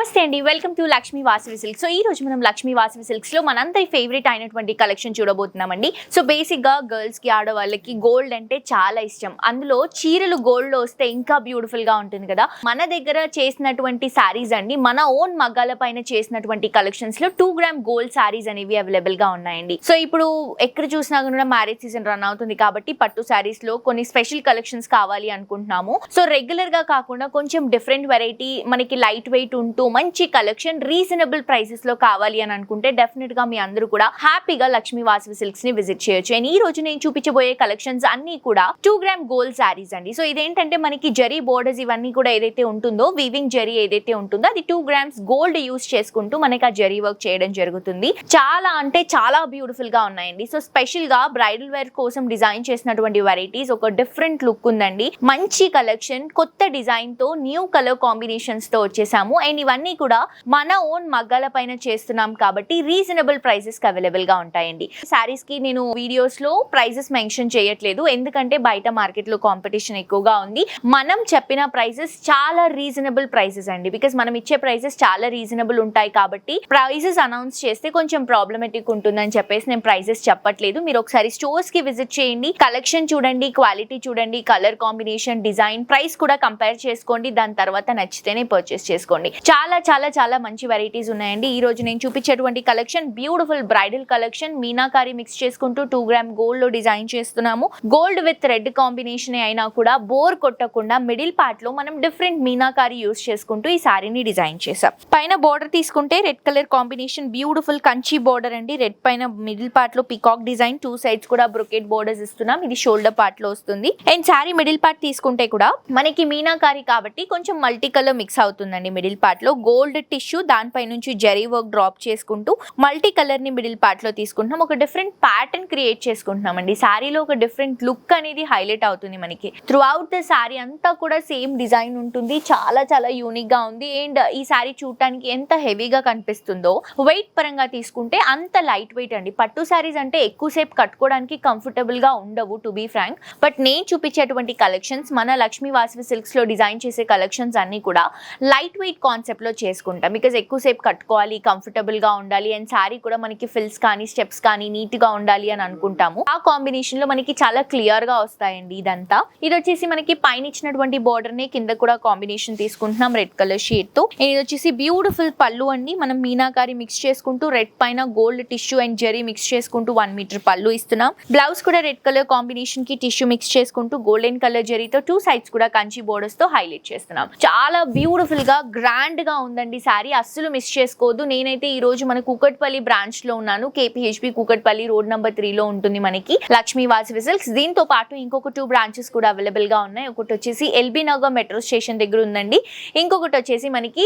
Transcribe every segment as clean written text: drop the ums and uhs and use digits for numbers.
నమస్తే అండి, welcome to Lakshmi Vasavi silks. So ఈ రోజు మనం లక్ష్మీ వాసవి సిల్క్స్ లో మనందరి ఫేవరెట్ అయినటువంటి కలెక్షన్ చూడబోతున్నామండి. సో బేసిక్ గా గర్ల్స్ కి, ఆడవాళ్ళకి గోల్డ్ అంటే చాలా ఇష్టం. అందులో చీరలు గోల్డ్ లో వస్తే ఇంకా బ్యూటిఫుల్ గా ఉంటుంది కదా. మన దగ్గర చేసినటువంటి సారీస్ అండి, మన ఓన్ మగ్గాల పైన చేసినటువంటి కలెక్షన్స్ లో 2 గ్రామ్ గోల్డ్ సారీస్ అనేవి అవైలబుల్ గా ఉన్నాయండి. సో ఇప్పుడు ఎక్కడ చూసినా కూడా మ్యారేజ్ సీజన్ రన్ అవుతుంది కాబట్టి పట్టు సారీస్ లో కొన్ని స్పెషల్ కలెక్షన్స్ కావాలి అనుకుంటున్నాము. సో రెగ్యులర్ గా కాకుండా కొంచెం డిఫరెంట్ వెరైటీ, మనకి లైట్ వెయిట్ ఉంటూ మంచి కలెక్షన్ రీజనబుల్ ప్రైసెస్ లో కావాలి అని అనుకుంటే డెఫినెట్ గా మీ అందరూ కూడా హ్యాపీగా లక్ష్మీ వాసవి సిల్క్స్ ని విజిట్ చేయొచ్చు. అండ్ ఈ రోజు నేను చూపించబోయే కలెక్షన్స్ అన్ని కూడా 2 గ్రామ్ గోల్డ్ సారీస్ అండి. సో ఇదేంటంటే మనకి జరీ బోర్డర్స్ ఇవన్నీ కూడా ఏదైతే ఉంటుందో, వీవింగ్ జరీ ఏదైతే ఉంటుందో అది 2 గ్రామ్స్ గోల్డ్ యూస్ చేసుకుంటూ మనకి ఆ జరీ వర్క్ చేయడం జరుగుతుంది. చాలా అంటే చాలా బ్యూటిఫుల్ గా ఉన్నాయండి. సో స్పెషల్ గా బ్రైడల్ వేర్ కోసం డిజైన్ చేసినటువంటి వెరైటీస్, ఒక డిఫరెంట్ లుక్ ఉందండి. మంచి కలెక్షన్, కొత్త డిజైన్ తో న్యూ కలర్ కాంబినేషన్స్ తో వచ్చేసాము. అండ్ ఇవన్నీ కూడా మన ఓన్ మగ్గాల పైన చేస్తున్నాం కాబట్టి రీజనబుల్ ప్రైసెస్ కి అవైలబుల్ గా ఉంటాయండి. సారీస్ కి నేను వీడియోస్ లో ప్రైసెస్ మెన్షన్ చేయట్లేదు, ఎందుకంటే బయట మార్కెట్ లో కాంపిటీషన్ ఎక్కువగా ఉంది. మనం చెప్పిన ప్రైసెస్ చాలా రీజనబుల్ ప్రైసెస్ అండి, బికాస్ మనం ఇచ్చే ప్రైసెస్ చాలా రీజనబుల్ ఉంటాయి కాబట్టి ప్రైసెస్ అనౌన్స్ చేస్తే కొంచెం ప్రాబ్లమేటిక్ ఉంటుందని చెప్పేసి నేను ప్రైసెస్ చెప్పట్లేదు. మీరు ఒకసారి స్టోర్స్ కి విజిట్ చేయండి, కలెక్షన్ చూడండి, క్వాలిటీ చూడండి, కలర్ కాంబినేషన్, డిజైన్, ప్రైస్ కూడా కంపేర్ చేసుకోండి. దాని తర్వాత నచ్చితేనే పర్చేస్ చేసుకోండి. చాలా చాలా చాలా మంచి వెరైటీస్ ఉన్నాయండి. ఈ రోజు నేను చూపించేటువంటి collection beautiful bridal collection, meenakari mix చేసుకుంటూ 2 గ్రామ్ గోల్డ్ లో డిజైన్ చేస్తున్నాము. గోల్డ్ విత్ రెడ్ కాంబినేషన్ అయినా కూడా బోర్ కొట్టకుండా మిడిల్ పార్ట్ లో మనం డిఫరెంట్ మీనాకారి యూస్ చేసుకుంటూ ఈ సారీని డిజైన్ చేసాం. పైన బోర్డర్ తీసుకుంటే red colour combination, beautiful Kanchi border అండి. రెడ్ పైన మిడిల్ పార్ట్ లో పికాక్ డిజైన్, 2 సైడ్స్ కూడా బ్రొకెట్ బోర్డర్స్ ఇస్తున్నాం. ఇది షోల్డర్ పార్ట్ లో వస్తుంది. అండ్ సారీ మిడిల్ పార్ట్ తీసుకుంటే కూడా మనకి మీనాకారి కాబట్టి కొంచెం మల్టీ కలర్ మిక్స్ అవుతుందండి. మిడిల్ పార్ట్ లో గోల్డ్ టిష్యూ, దానిపై నుంచి జరీ వర్క్ డ్రాప్ చేసుకుంటూ మల్టీ కలర్ ని మిడిల్ పార్ట్ లో తీసుకుంటున్నాం. ఒక డిఫరెంట్ ప్యాటర్న్ క్రియేట్ చేసుకుంటున్నాం అండి. సారీలో ఒక డిఫరెంట్ లుక్ అనేది హైలైట్ అవుతుంది మనకి. త్రూ అవుట్ ద సారీ అంతా కూడా సేమ్ డిజైన్ ఉంటుంది. చాలా చాలా యూనిక్ గా ఉంది. అండ్ ఈ సారీ చూడటానికి ఎంత హెవీగా కనిపిస్తుందో, వెయిట్ పరంగా తీసుకుంటే అంత లైట్ వెయిట్ అండి. పట్టు సారీస్ అంటే ఎక్కువసేపు కట్టుకోవడానికి కంఫర్టబుల్ గా ఉండవు, టు బీ ఫ్రాంక్. బట్ నేను చూపించేటువంటి కలెక్షన్స్, మన లక్ష్మీ వాసవి సిల్క్స్ లో డిజైన్ చేసే కలెక్షన్స్ అన్ని కూడా లైట్ వెయిట్ కాన్సెప్ట్ లో చేసుకుంటాం. బికాస్ ఎక్కువసేపు కట్టుకోవాలి, కంఫర్టబుల్ గా ఉండాలి, అండ్ సారీ కూడా మనకి ఫిల్స్ కానీ స్టెప్స్ కానీ నీట్ గా ఉండాలి అని అనుకుంటాము. ఆ కాంబినేషన్ లో మనకి చాలా క్లియర్ గా వస్తాయండి. ఇదంతా ఇది వచ్చేసి మనకి పైన ఇచ్చినటువంటి బోర్డర్ ని కింద కూడా కాంబినేషన్ తీసుకుంటున్నాం రెడ్ కలర్ షేడ్ తో. ఇది వచ్చేసి బ్యూటిఫుల్ పళ్ళు అండి. మనం మీనాకారి మిక్స్ చేసుకుంటూ రెడ్ పైన gold tissue and zari mix చేసుకుంటూ 1 మీటర్ పళ్ళు ఇస్తున్నాం. బ్లౌజ్ కూడా రెడ్ కలర్ కాంబినేషన్ కి టిష్యూ మిక్స్ చేసుకుంటూ గోల్డెన్ కలర్ జరీతో 2 సైడ్స్ కూడా కంచి బోర్డర్స్ తో హైలైట్ చేస్తున్నాం. చాలా బ్యూటిఫుల్ గా గ్రాండ్ గా ఉందండి సారీ, అస్సలు మిస్ చేసుకోవద్దు. నేనైతే ఈ రోజు మన కూకట్పల్లి బ్రాంచ్ లో ఉన్నాను. KPHP కూకట్పల్లి రోడ్ నెంబర్ 3 లో ఉంటుంది మనకి లక్ష్మీ వాసవి సిల్క్స్. దీంతో పాటు ఇంకొక 2 బ్రాంచెస్ కూడా అవైలబుల్ గా ఉన్నాయి. ఒకటి వచ్చేసి LB నగర్ మెట్రో స్టేషన్ దగ్గర ఉందండి, ఇంకొకటి వచ్చేసి మనకి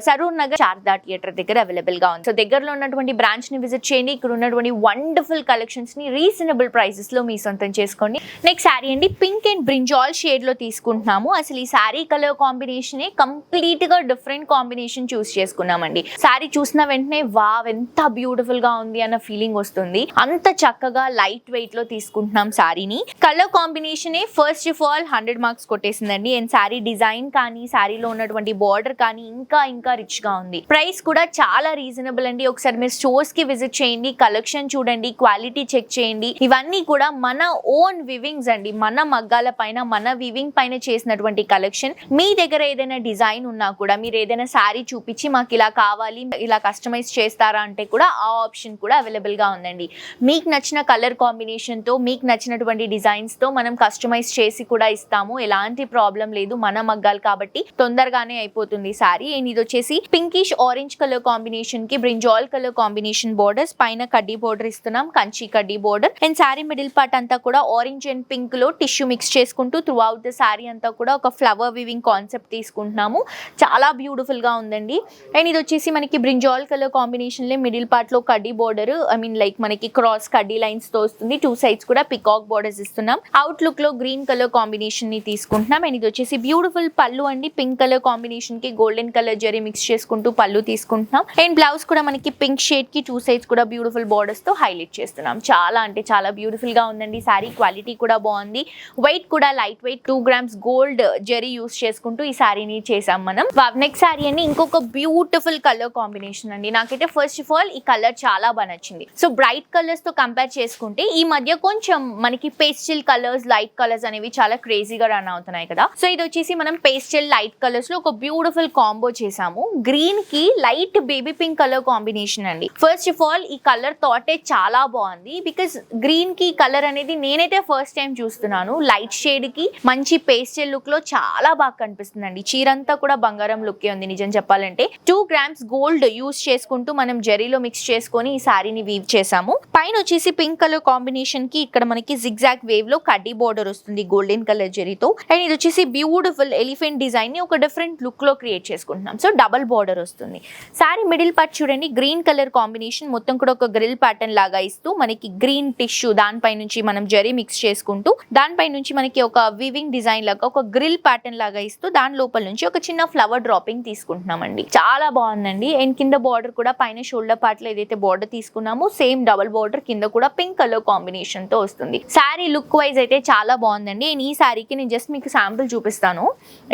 సరూర్ నగర్ శారదా థియేటర్ దగ్గర అవైలబుల్ గా ఉంది. సో దగ్గరలో ఉన్నటువంటి బ్రాంచ్ ని విజిట్ చేయండి. ఇక్కడ ఉన్నటువంటి వండర్ఫుల్ కలెక్షన్స్ ని రీజనబుల్ ప్రైసెస్ లో మీ సొంతం చేసుకోండి. నెక్స్ట్ సారీ అండి, పింక్ అండ్ బ్రింజాల్ షేడ్ లో తీసుకుంటున్నాము. అసలు ఈ సారీ కలర్ కాంబినేషన్ కంప్లీట్ గా డిఫరెంట్ కాంబినేషన్ చూస్ చేసుకున్నామండి. సారీ చూసిన వెంటనే వావ్ ఎంత బ్యూటిఫుల్ గా ఉంది అన్న ఫీలింగ్ వస్తుంది. అంత చక్కగా లైట్ వెయిట్ లో తీసుకుంటున్నాం సారీని. Colour combination first of all 100 marks కొట్టేసిందండి. అండ్ సారీ డిజైన్ కానీ సారీలో ఉన్నటువంటి బార్డర్ కానీ ఇంకా ఇంకా రిచ్ గా ఉంది. ప్రైస్ కూడా చాలా రీజనబుల్ అండి. ఒకసారి మీరు స్టోర్స్ కి విజిట్ చేయండి, కలెక్షన్ చూడండి, క్వాలిటీ చెక్ చేయండి. ఇవన్నీ కూడా మన ఓన్ వివింగ్స్ అండి, మన మగ్గాల పైన మన వివింగ్ పైన చేసినటువంటి కలెక్షన్. మీ దగ్గర ఏదైనా డిజైన్ ఉన్నా కూడా, మీరు ఏదైనా సారీ చూపించి మాకు ఇలా కావాలి, ఇలా కస్టమైజ్ చేస్తారా అంటే కూడా ఆ ఆప్షన్ కూడా అవైలబుల్ గా ఉందండి. మీకు నచ్చిన కలర్ కాంబినేషన్ తో, మీకు నచ్చినటువంటి డిజైన్స్ తో మనం కస్టమైజ్ చేసి కూడా ఇస్తాము. ఎలాంటి ప్రాబ్లం లేదు, మన మగ్గాలు కాబట్టి తొందరగానే అయిపోతుంది సారీ. అండ్ ఇది వచ్చేసి పింకిష్ ఆరెంజ్ కలర్ కాంబినేషన్ కి బ్రింజాల్ కలర్ కాంబినేషన్ బోర్డర్స్, పైన కడ్డీ బోర్డర్ ఇస్తున్నాం, కంచి కడ్డీ border. And sorry middle part అంతా కూడా ఆరెంజ్ అండ్ పింక్ లో టిష్యూ మిక్స్ చేసుకుంటూ త్రూ అవుట్ ద సారీ అంతా కూడా ఒక ఫ్లవర్ వివింగ్ కాన్సెప్ట్ తీసుకుంటున్నాము. చాలా బ్యూటిఫుల్ గా ఉందండి. అండ్ ఇది వచ్చేసి మనకి బ్రింజాల్ కలర్ కాంబినేషన్ లో మిడిల్ పార్ట్ లో కడ్డీ బోర్డర్, లైక్ మనకి క్రాస్ కడ్డీ లైన్స్ తో వస్తుంది. 2 సైడ్స్ కూడా పికాక్ బోర్డర్స్ ఇస్తున్నాం. అవుట్ లుక్ లో గ్రీన్ కలర్ కాంబినేషన్ ని తీసుకుంటున్నాం. అండ్ ఇది వచ్చేసి బ్యూటిఫుల్ పళ్ళు అండి. పింక్ కలర్ కాంబినేషన్ కి గోల్డెన్ కలర్ జరీ మిక్స్ చేసుకుంటూ పళ్ళు తీసుకుంటున్నాం. అండ్ బ్లౌజ్ కూడా మనకి పింక్ షేడ్ కి 2 సైడ్స్ కూడా బ్యూటిఫుల్ బోర్డర్స్ తో హైలైట్ చేస్తున్నాం. చాలా అంటే చాలా బ్యూటిఫుల్ గా ఉందండి సారీ. క్వాలిటీ కూడా బాగుంది, వెయిట్ కూడా light weight 2 grams gold zari use చేసుకుంటూ ఈ సారీని చేసాం మనం. నెక్స్ట్ సారీ అండి ఇంకొక బ్యూటిఫుల్ కలర్ కాంబినేషన్ అండి. నాకైతే ఫస్ట్ ఆఫ్ ఆల్ ఈ కలర్ చాలా బాగా నచ్చింది. సో బ్రైట్ కలర్స్ తో కంపేర్ చేసుకుంటే ఈ మధ్య కొంచెం మనకి పేస్టల్ కలర్స్, లైట్ కలర్స్ అనేవి చాలా క్రేజీగా రన్ అవుతున్నాయి కదా. సో ఇది వచ్చేసి మనం పేస్టల్ లైట్ కలర్స్ లో ఒక బ్యూటిఫుల్ కాంబో చేసాము. గ్రీన్ కి light baby pink colour combination అండి. ఫస్ట్ ఆఫ్ ఆల్ ఈ కలర్ థాటే చాలా బాగుంది. బికాస్ గ్రీన్ కి కలర్ అనేది నేనైతే ఫస్ట్ టైం చూస్తున్నాను. లైట్ షేడ్ కి మంచి పేస్టల్ లుక్ లో చాలా బాగా కనిపిస్తుందండి. చీరంతా కూడా బంగారం లుక్ ఉంది నిజం చెప్పాలంటే. 2 grams గోల్డ్ యూస్ చేసుకుంటూ మనం జరీలో మిక్స్ చేసుకొని ఈ సారీని వీవ్ చేసాము. పైన వచ్చేసి పింక్ కలర్ కాంబినేషన్ కి ఇక్కడ మనకి జిగ్జాగ్ వేవ్ లో కడ్డీ బోర్డర్ వస్తుంది గోల్డెన్ కలర్ జరీతో. అండ్ ఇది వచ్చేసి బ్యూటిఫుల్ ఎలిఫెంట్ డిజైన్ ని ఒక డిఫరెంట్ లుక్ లో క్రియేట్ చేసుకుంటున్నాం. సో డబల్ బోర్డర్ వస్తుంది. సారీ మిడిల్ పార్ట్ చూడండి, గ్రీన్ కలర్ కాంబినేషన్ మొత్తం కూడా ఒక గ్రిల్ ప్యాటర్న్ లాగా ఇస్తూ మనకి గ్రీన్ టిష్యూ దానిపై నుంచి మనం జరీ మిక్స్ చేసుకుంటూ దానిపై నుంచి మనకి ఒక వీవింగ్ డిజైన్ లాగా ఒక గ్రిల్ ప్యాటర్న్ లాగా ఇస్తూ దాని లోపల నుంచి ఒక చిన్న ఫ్లవర్ డ్రాపింగ్ తీసుకుంటున్నామండి. చాలా బాగుందండి. అండ్ కింద బార్డర్ కూడా పైన షోల్డర్ పార్ట్ లో ఏదైతే బార్డర్ తీసుకున్నామో సేమ్ డబల్ బార్డర్ కింద కూడా పింక్ కలర్ కాంబినేషన్ తో వస్తుంది. సారీ లుక్ వైజ్ అయితే చాలా బాగుందండి. అండ్ ఈ సారీకి నేను జస్ట్ మీకు శాంపుల్ చూపిస్తాను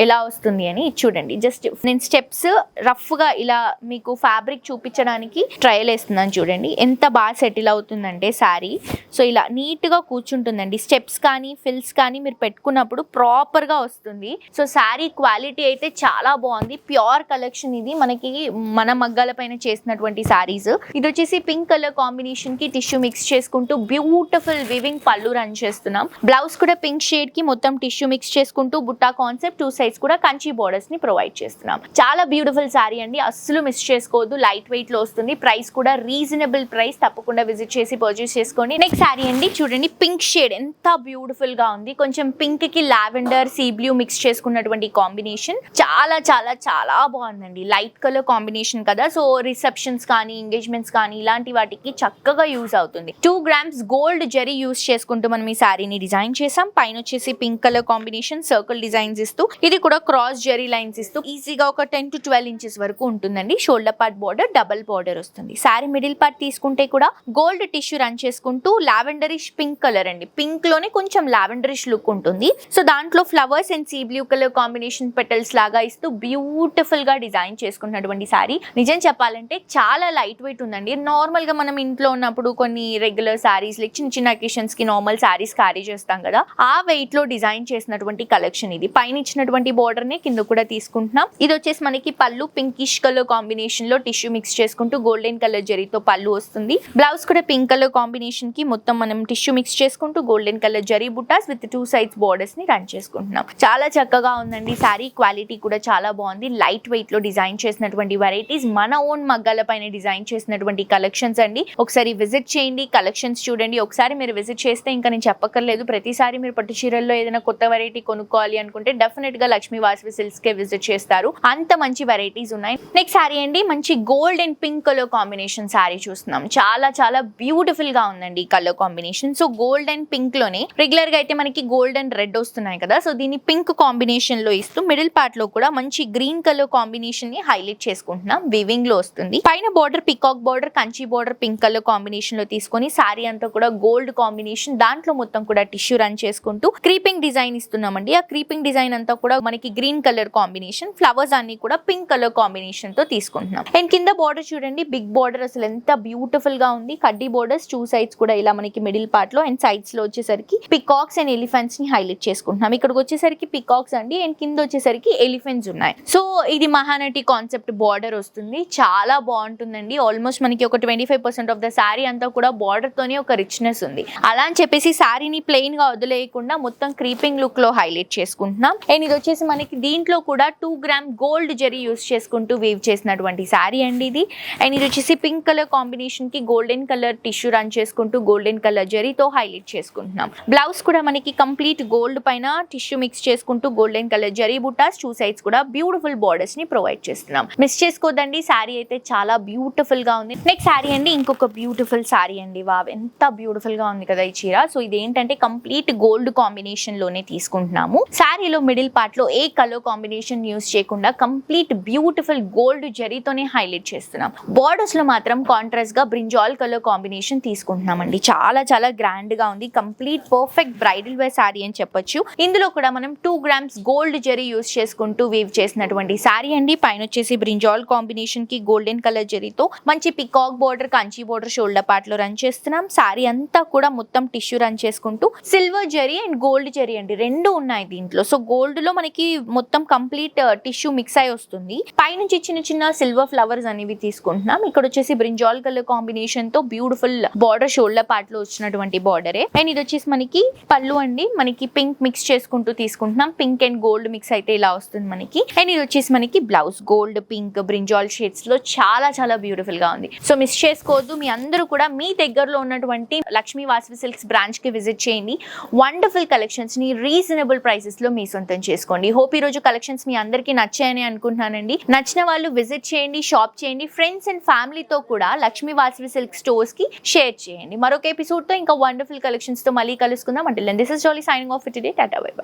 ఎలా వస్తుంది అని. చూడండి, జస్ట్ నేను స్టెప్స్ రఫ్ గా ఇలా మీకు ఫ్యాబ్రిక్ చూపించడానికి ట్రయల్ వేస్తున్నాను. చూడండి ఎంత బాగా సెటిల్ అవుతుందంటే సారీ. సో ఇలా నీట్ గా కూర్చుంటుందండి. స్టెప్స్ కానీ ఫిల్స్ కానీ మీరు పెట్టుకున్నప్పుడు ప్రాపర్ గా వస్తుంది. సో సారీ క్వాలిటీ అయితే చాలా బాగుంది. ప్యూర్ కలెక్షన్ ఇది. మనకి మన మగ్గాల పైన చేసినటువంటి సారీస్. ఇది వచ్చేసి పింక్ కలర్ కాంబినేషన్ కి టిష్యూ మిక్స్ చేసుకుంటూ బ్యూటిఫుల్ వివింగ్ పళ్ళు రన్ చేస్తున్నాం. బ్లౌజ్ కూడా పింక్ షేడ్ కి మొత్తం టిష్యూ మిక్స్ చేసుకుంటూ బుట్టా కాన్సెప్ట్ 2 sides కూడా కంచి బోర్డర్స్ ని ప్రొవైడ్ చేస్తున్నాం. చాలా బ్యూటిఫుల్ సారీ అండి. అస్సలు మిస్ చేసుకోవద్దు. లైట్ వెయిట్ లో వస్తుంది. ప్రైస్ కూడా రీజనబుల్ ప్రైస్. తప్పకుండా విజిట్ చేసి పర్చేస్ చేసుకోండి. నెక్స్ట్ సారీ అండి చూడండి, పింక్ షేడ్ ఎంత బ్యూటిఫుల్ గా ఉంది. కొంచెం పింక్ కి లావెండర్ సీ బ్లూ మిక్స్ చేసుకున్నటువంటి కాంబినేషన్ చాలా చాలా చాలా బాగుందండి. లైట్ కలర్ కాంబినేషన్ కదా. సో రిసెప్షన్స్ కానీ ఎంగేజ్మెంట్స్ కానీ ఇలాంటి వాటికి చక్కగా యూజ్ అవుతుంది. 2 grams గోల్డ్ జరీ యూజ్ చేసుకుంటూ మనం ఈ సారీని డిజైన్ చేసాం. పైన వచ్చేసి pink colour combination circle designs ఇస్తూ ఇది కూడా క్రాస్ జరీ లైన్స్ ఇస్తూ ఈజీగా ఒక 10 to 12 inches వరకు ఉంటుందండి. Shoulder part border double border వస్తుంది. సారీ మిడిల్ పార్ట్ తీసుకుంటే కూడా గోల్డ్ టిష్యూ రన్ చేసుకుంటూ లావెండరిష్ పింక్ కలర్ అండి. పింక్ లోనే కొంచెం లావెండరిష్ లుక్ ఉంటుంది. సో దాంట్లో flowers and sea blue colour combination petals లాగా ఇస్తూ బ్యూటిఫుల్ గా డిజైన్ చేసుకున్నటువంటి సారీ. నిజం చెప్పాలంటే చాలా లైట్ వెయిట్ ఉందండి. నార్మల్ గా మనం ఇంట్లో ఉన్నప్పుడు కొన్ని రెగ్యులర్ సారీస్ లైక్ చిన్న చిన్న అకేషన్స్ కి నార్మల్ సారీస్ క్యారీ చేస్తాం కదా, ఆ వెయిట్ లో డిజైన్ చేసినటువంటి కలెక్షన్ ఇది. పైన ఇచ్చినటువంటి బార్డర్ ని కింద కూడా తీసుకుంటున్నాం. ఇది వచ్చేసి మనకి పళ్ళు పింకిష్ కలర్ కాంబినేషన్ లో టిష్యూ మిక్స్ చేసుకుంటూ గోల్డెన్ కలర్ జరీతో పళ్ళు వస్తుంది. బ్లౌజ్ కూడా పింక్ కలర్ కాంబినేషన్ కి మొత్తం మనం టిష్యూ మిక్స్ చేసుకుంటూ గోల్డెన్ కలర్ జరీ బుటాస్ విత్ 2 sides బోర్డర్స్ ని రన్ చేసుకుంటున్నాం. చాలా చక్కగా ఉందండి. సారీ క్వాలిటీ కూడా చాలా బాగుంది. లైట్ వెయిట్ లో డిజైన్ చేసినటువంటి వెరైటీస్, మన ఓన్ మగ్గాల పైన డిజైన్ చేసినటువంటి కలెక్షన్స్ అండి. ఒకసారి విజిట్ చేయండి, కలెక్షన్స్ చూడండి. ఒకసారి మీరు విజిట్ చేస్తే ఇంకా నేను చెప్పక్కర్లేదు. ప్రతిసారి మీరు పట్టు చీరల్లో ఏదైనా కొత్త వెరైటీ కొనుక్కోవాలి అనుకుంటే డెఫినెట్ గా లక్ష్మీ వాసవి సిల్క్స్ కే విజిట్ చేస్తారు. అంత మంచి వెరైటీస్ ఉన్నాయి. నెక్స్ట్ సారీ అండి మంచి gold and pink colour combination sorry చూస్తున్నాం. చాలా చాలా బ్యూటిఫుల్ గా ఉందండి ఈ colour combination. So gold and pink లోనే రెగ్యులర్ గా అయితే మనకి గోల్డ్ అండ్ రెడ్ వస్తున్నాయి కదా. సో దీన్ని పింక్ కాంబినేషన్ లో ఇస్తూ మిడిల్ పార్ట్ లో కూడా మంచి గ్రీన్ కలర్ కాంబినేషన్ ని హైలైట్ చేసుకుంటున్నాం. వివింగ్ లో వస్తుంది. పైన border peacock border, Kanchi border pink colour combination లో తీసుకొని సారీ అంతా కూడా గోల్డ్ కాంబినేషన్, దాంట్లో మొత్తం కూడా టిష్యూ రన్ చేసుకుంటూ క్రీపింగ్ డిజైన్ ఇస్తున్నామండి. ఆ క్రీపింగ్ డిజైన్ అంతా కూడా మనకి గ్రీన్ కలర్ కాంబినేషన్, ఫ్లవర్స్ అన్ని కూడా పింక్ కలర్ కాంబినేషన్ తో తీసుకుంటున్నాం. అండ్ కింద బార్డర్ చూడండి, బిగ్ బార్డర్ అసలు ఎంత బ్యూటిఫుల్ గా ఉంది. కడ్డీ బోర్డర్స్ 2 sides కూడా ఇలా మనకి మిడిల్ పార్ట్ లో అండ్ సైడ్స్ లో వచ్చేసరికి పికాక్స్ అండ్ ఎలిఫెంట్స్ ని హైలైట్ చేసుకుంటున్నాం. ఇక్కడికి వచ్చేసరికి పికాక్స్ అండి అండ్ కింద వచ్చేసరికి ఎలిఫెంట్స్ ఉన్నాయి. సో ఇది మహానటి కాన్సెప్ట్ బార్డర్ వస్తుంది. చాలా బాగుంటుందండి. ఆల్మోస్ట్ మనకి ఒక 25% ఆఫ్ ద సారీ అంతా కూడా బార్డర్ తోనే ఒక రిచ్నెస్ ఉంది. అలా అని చెప్పేసి సారీని ప్లెయిన్ గా వదిలేయకుండా మొత్తం క్రీపింగ్ లుక్ లో హైలైట్ చేసుకుంటున్నాం. అండ్ ఇది వచ్చేసి మనకి దీంట్లో కూడా 2 gram గోల్డ్ జరీ యూస్ చేసుకుంటూ వీవ్ చేసినటువంటి సారీ అండి ఇది. అండ్ ఇది వచ్చేసి పింక్ కలర్ కాంబినేషన్ కి గోల్డెన్ కలర్ టిష్యూ రన్ చేసుకుంటూ గోల్డెన్ కలర్ జరీతో హైలైట్ చేసుకుంటున్నాం. బ్లౌజ్ కూడా మనకి కంప్లీట్ గోల్డ్ పైన టిష్యూ మిక్స్ చేసుకుంటూ గోల్డెన్ కలర్ జరీ బుటాస్ 2 sides కూడా బ్యూటిఫుల్ బార్డర్స్ ని ప్రొవైడ్ చేస్తున్నాం. మిస్ చేసుకోదండి. సారీ అయితే చాలా బ్యూటిఫుల్ గా ఉంది. నెక్స్ట్ సారీ అండి ఇంకొక బ్యూటిఫుల్ సారీ అండి. వావ్, ఎంత బ్యూటిఫుల్ గా ఉంది కదా ఈ చీర. సో ఇది ఏంటంటే కంప్లీట్ గోల్డ్ కాంబినేషన్ లోనే తీసుకుంటున్నాము. సారీలో మిడిల్ పార్ట్ లో ఏ కలర్ కాంబినేషన్ యూస్ చేయకుండా కంప్లీట్ బ్యూటిఫుల్ గోల్డ్ జరీతోనే హైలైట్ చేస్తున్నాం. బార్డర్స్ లో మాత్రం కాంట్రాస్ట్ గా బ్రింజాల్ కలర్ కాంబినేషన్ తీసుకుంటున్నామండి. చాలా చాలా గ్రాండ్ గా ఉంది. Complete perfect bridal wear sari అని చెప్పొచ్చు. ఇందులో కూడా మనం 2 grams గోల్డ్ జరీ యూస్ చేసుకుంటూ వీవ్ చేసినటువంటి సారీ అండి, పైన వచ్చేసి బ్రింజాల్ కాంబినేషన్ కి గోల్డెన్ కలర్ జరీతో మంచి peacock border, Kanchi border shoulder part లో రన్ చేస్తున్నాం. సారీ అంతా కూడా మొత్తం టిష్యూ రన్ చేసుకుంటూ silver zari and gold zari అండి రెండు ఉన్నాయి దీంట్లో. సో గోల్డ్ లో మనకి మొత్తం కంప్లీట్ టిష్యూ మిక్స్ అయి వస్తుంది. పైనుంచి చిన్న చిన్న సిల్వర్ ఫ్లవర్స్ అనేవి తీసుకుంటున్నాం. ఇక్కడ వచ్చేసి బ్రింజాల్ కలర్ కాంబినేషన్ తో బ్యూటిఫుల్ బార్డర్ షోల్డర్ పార్ట్ లో వచ్చినటువంటి బార్డరే. అండ్ ఇది వచ్చేసి మనకి పళ్ళు అండి, మనకి పింక్ మిక్స్ చేసుకుంటూ తీసుకుంటున్నాం. పింక్ అండ్ గోల్డ్ మిక్స్ అయితే ఇలా వస్తుంది మనకి. అండ్ ఇది వచ్చేసి మనకి blouse gold, pink, brinjal shades లో చాలా చాలా బ్యూటిఫుల్ గా ఉంది. సో మిస్ చేసుకోవద్దు. మీ అందరూ కూడా మీ దగ్గరలో ఉన్నటువంటి లక్ష్మీ వాసవి సిల్క్స్ బ్రాంచ్ కి విజిట్ చేయండి. వండర్ఫుల్ కలెక్షన్స్ ని రీజనబుల్ ప్రైసెస్ లో మీ సొంతం చేసుకోండి. హోప్ ఈ రోజు కలెక్షన్స్ మీ అందరికీ నచ్చాయని అనుకుంటున్నానండి. నచ్చిన వాళ్ళు విజిట్ చేయండి, షాప్ చేయండి. ఫ్రెండ్స్ అండ్ ఫ్యామిలీతో కూడా లక్ష్మీ వాసవి సిల్క్ స్టోర్స్ కి షేర్ చేయండి. మరొక ఎపిసోడ్ తో ఇంకా వండర్ఫుల్ కలెక్షన్స్ తో మళ్ళీ కలుసుకుందాం. అంటే this is jolly signing off today. Tata bye by.